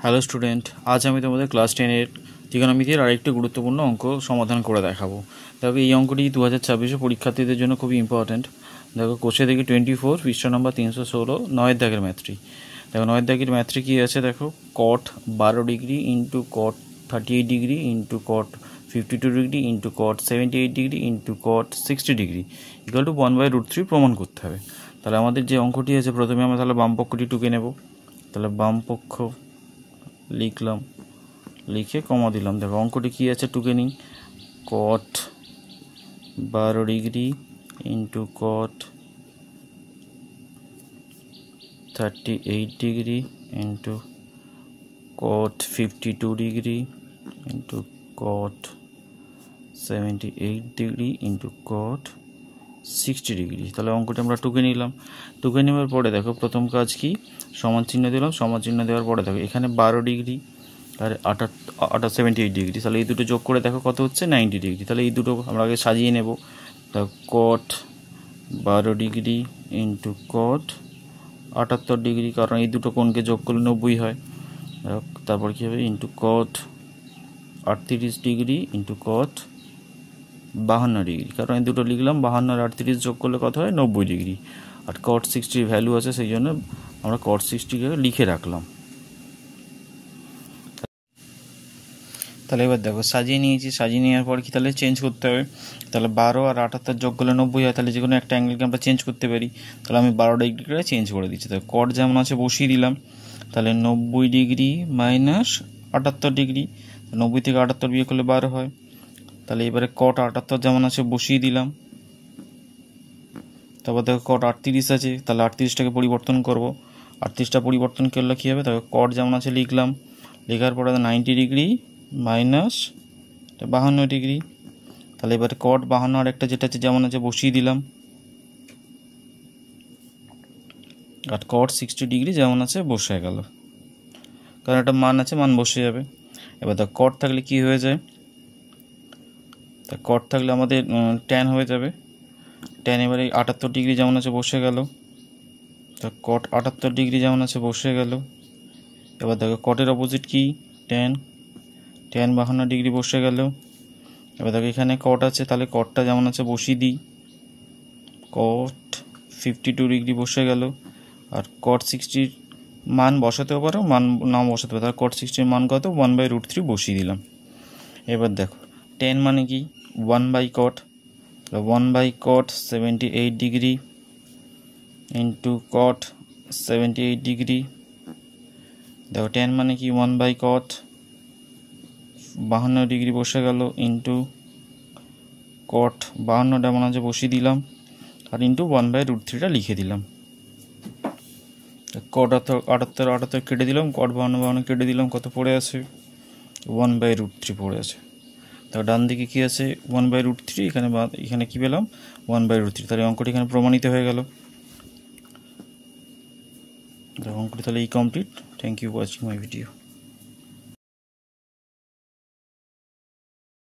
Hello student, আজ আমি তোমাদের ক্লাস 10-এর ত্রিকোণমিতির আরেকটি গুরুত্বপূর্ণ অঙ্ক সমাধান করে দেখাবো। দেখো, এই অঙ্কটি 2026 পরীক্ষার্থীদের জন্য খুবই ইম্পর্ট্যান্ট। দেখো, কোষে দেখি 24, পৃষ্ঠা নম্বর 316, 9 দাগের ম্যাথটি। দেখো, 9 দাগের ম্যাথটি কী আছে দেখো, কট 12 degree into cot 38 degree into cot 52 degree into cot 78 degree into cot 60 degree equal to 1/√3 প্রমাণ করতে হবে। তাহলে আমাদের যে অঙ্কটি আছে, প্রথমে আমরা তাহলে বাম পক্ষটি টুকে নেব। তাহলে বাম পক্ষ লিখলাম, লিখে কমা দিলাম। দেখো, অঙ্কটি কী আছে টুকে নিই। কট 12 degree into cot 38 degree into cot 52 degree into cot 78 degree into cot 60 degree. তাহলে অঙ্কটি আমরা টুকে নিলাম। টুকে নেওয়ার পরে দেখো, প্রথম কাজ কি, সমান চিহ্ন দিলাম। সমান চিহ্ন দেওয়ার পরে দেখো, এখানে 12 ডিগ্রি আর 78 ডিগ্রি, তাহলে এই দুটো যোগ করে দেখো কত হচ্ছে, 90 ডিগ্রি। তাহলে এই দুটো আমরা আগে সাজিয়ে নেব। দেখো, কট 12 ডিগ্রি ইন্টু কট 78 ডিগ্রি, কারণ এই দুটো কোণকে যোগ করলে 90 হয়। তারপর কী হবে, into cot 38 degree into cot 52 degree, কারণ এই দুটো লিখলাম, 52 আর 38 যোগ করলে কত হয়, 90 ডিগ্রি। আর কট 60 ভ্যালু আছে, সেই জন্য আমরা কট 60কে লিখে রাখলাম। তাহলে এবার দেখো, সাজিয়ে নিয়েছি। সাজিয়ে নেওয়ার পর কি, তাহলে চেঞ্জ করতে হবে। তাহলে 12 আর 78 যোগ করলে 90 হয়, তাহলে যে কোনো একটা অ্যাঙ্গেলকে আমরা চেঞ্জ করতে পারি। তাহলে আমি 12 ডিগ্রি করে চেঞ্জ করে দিচ্ছি। তাহলে কট যেমন আছে বসিয়ে দিলাম। তাহলে 90 ডিগ্রি মাইনাস 78 ডিগ্রি, 90 থেকে 78 বিয়োগ করলে 12 হয়। তাহলে এবারে কট 78 যেমন আছে বসিয়ে দিলাম। তারপর দেখো, কট 38 আছে, তাহলে 38টাকে পরিবর্তন করব। 38টা পরিবর্তন করলে কী হবে, দেখো কট যেমন আছে লিখলাম। লেখার পরে 90 ডিগ্রি মাইনাস 52 ডিগ্রি। তাহলে এবারে কট 52 আর একটা যেটা আছে যেমন আছে বসিয়ে দিলাম। আর কট 60 ডিগ্রি যেমন আছে বসে গেল, কারণ একটা মান আছে, মান বসে যাবে। এবার দেখো, কট থাকলে কি হয়ে যায়, তা কট থাকলে আমাদের ট্যান হয়ে যাবে। ট্যান এবারে 78 ডিগ্রি যেমন আছে বসে গেল। তা কট 78 ডিগ্রি যেমন আছে বসে গেল। এবার দেখো, কটের অপোজিট কি, ট্যান। ট্যান 52 ডিগ্রি বসে গেল। এবার দেখো, এখানে কট আছে, তাহলে কটটা যেমন আছে বসিয়ে দিই। কট 52 ডিগ্রি বসে গেল। আর কট 60 মান বসাতেও পারো, মান নাও বসাতে পারো। তাহলে কট 60 মান কত, 1/√3 বসিয়ে দিলাম। এবার দেখো, ট্যান মানে কি, 1/cot, 1/cot 78 degree into cot 78 degree. দেখো, ট্যান মানে কি, 1/cot 52 ডিগ্রি বসে গেল ইন্টু কট 52টা মনে আছে বসিয়ে দিলাম, আর ইন্টু 1/√3টা লিখে দিলাম। কট 78 কেটে দিলাম, কট 52 কেটে দিলাম, কত পড়ে আছে, 1/√3 পড়ে আছে। তো ডান দিকে কী আছে, 1/√3, এখানে কী পেলাম, 1/√3। তাহলে অঙ্কটি এখানে প্রমাণিত হয়ে গেল। অঙ্কটি তাহলে এই complete. Thank you for watching my video.